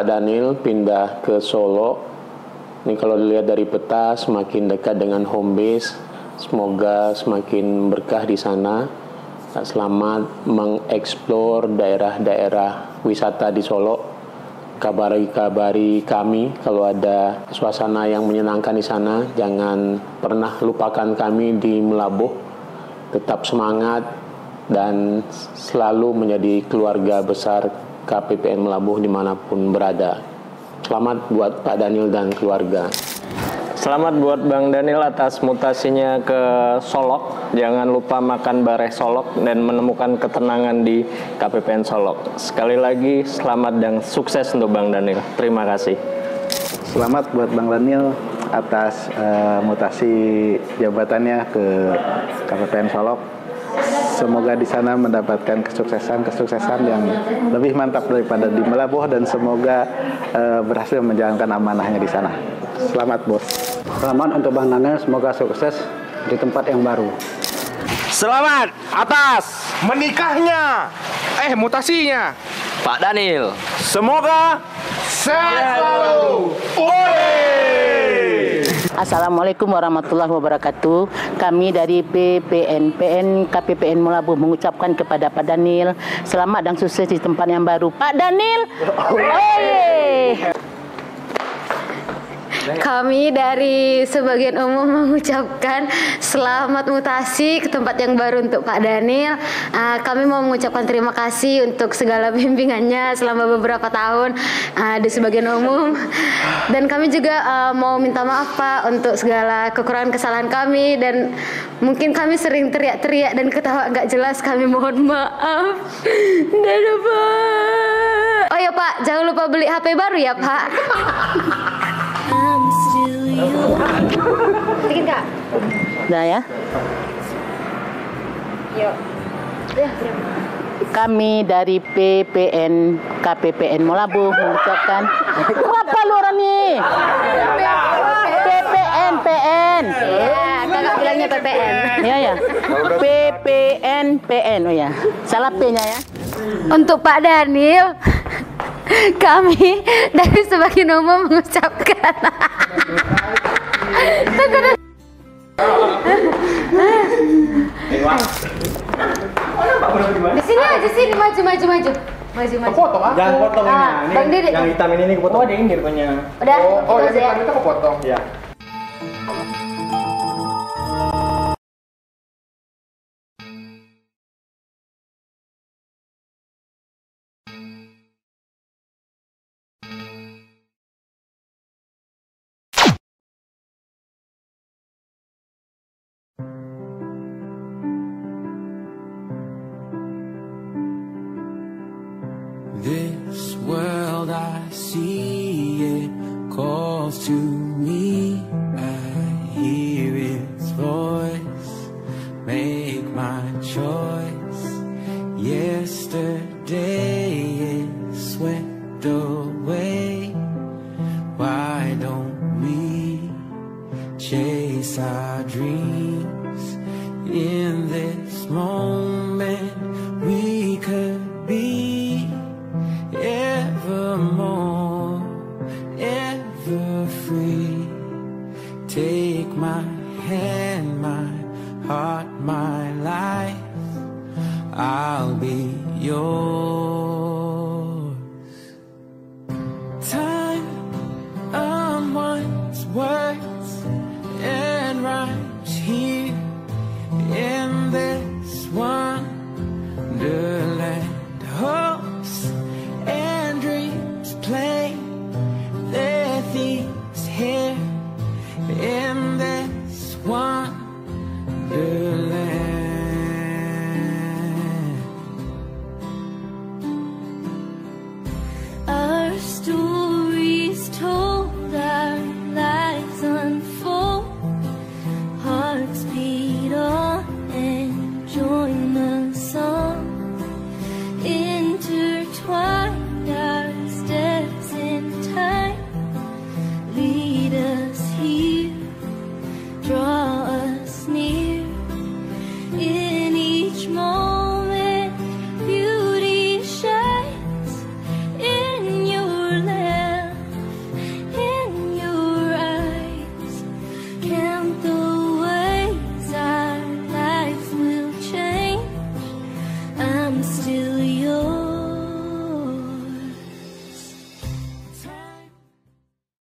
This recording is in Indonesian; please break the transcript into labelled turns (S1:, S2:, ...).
S1: Pak Daniel pindah ke Solo. Ini kalau dilihat dari peta semakin dekat dengan home base. Semoga semakin berkah di sana. Selamat mengeksplor daerah-daerah wisata di Solo. Kabari kami kalau ada suasana yang menyenangkan di sana. Jangan pernah lupakan kami di Melabuh. Tetap semangat dan selalu menjadi keluarga besar KPPN Melabuh dimanapun berada. Selamat buat Pak Daniel dan keluarga.
S2: Selamat buat Bang Daniel atas mutasinya ke Solok. Jangan lupa makan bareh Solok dan menemukan ketenangan di KPPN Solok. Sekali lagi selamat dan sukses untuk Bang Daniel. Terima kasih.
S3: Selamat buat Bang Daniel atas mutasi jabatannya ke KPPN Solok. Semoga di sana mendapatkan kesuksesan yang lebih mantap daripada di Melabuh dan semoga berhasil menjalankan amanahnya di sana. Selamat bos.
S4: Selamat untuk Bang Daniel, semoga sukses di tempat yang baru.
S5: Selamat atas menikahnya, mutasinya
S2: Pak Daniel.
S5: Semoga sehat selalu.
S6: Assalamualaikum warahmatullahi wabarakatuh. Kami dari PPN KPPN Melabuh mengucapkan kepada Pak Daniel selamat dan sukses di tempat yang baru. Pak Daniel,
S7: Kami dari sebagian umum mengucapkan selamat mutasi ke tempat yang baru untuk Pak Daniel. Kami mau mengucapkan terima kasih untuk segala bimbingannya selama beberapa tahun di sebagian umum. Dan kami juga mau minta maaf Pak untuk segala kekurangan kesalahan kami dan mungkin kami sering teriak-teriak dan ketawa nggak jelas. Kami mohon maaf. Dadah Pak. Oh ya Pak, jangan lupa beli HP baru ya Pak. Sedikit Kak.
S6: Udah ya.
S7: Yuk.
S6: Kami dari KPPN Melabuh mengucapkan apa lu orang nih? PN.
S7: Ya, kakak bilangnya PPN.
S6: Ya. PPN. Oh ya. Salah P-nya ya.
S7: Untuk Pak Daniel, kami dari sebagian umum mengucapkan di sini aja sini maju.
S5: Kepotong ah?
S2: Jangan potong ini.
S7: Bang Dede.
S2: Yang hitam ini kepotong. Oh, ada ini rupanya.
S7: Udah.
S5: Oh,
S7: itu
S5: yang
S7: aja.
S5: kita kepotong.
S2: Ya.
S8: This world I see, it calls to me. I hear its voice, make my choice. Yesterday is swept away. Why don't we chase our dreams? In this moment we could be evermore, ever free. Take my hand, my heart, my life. I'll be yours.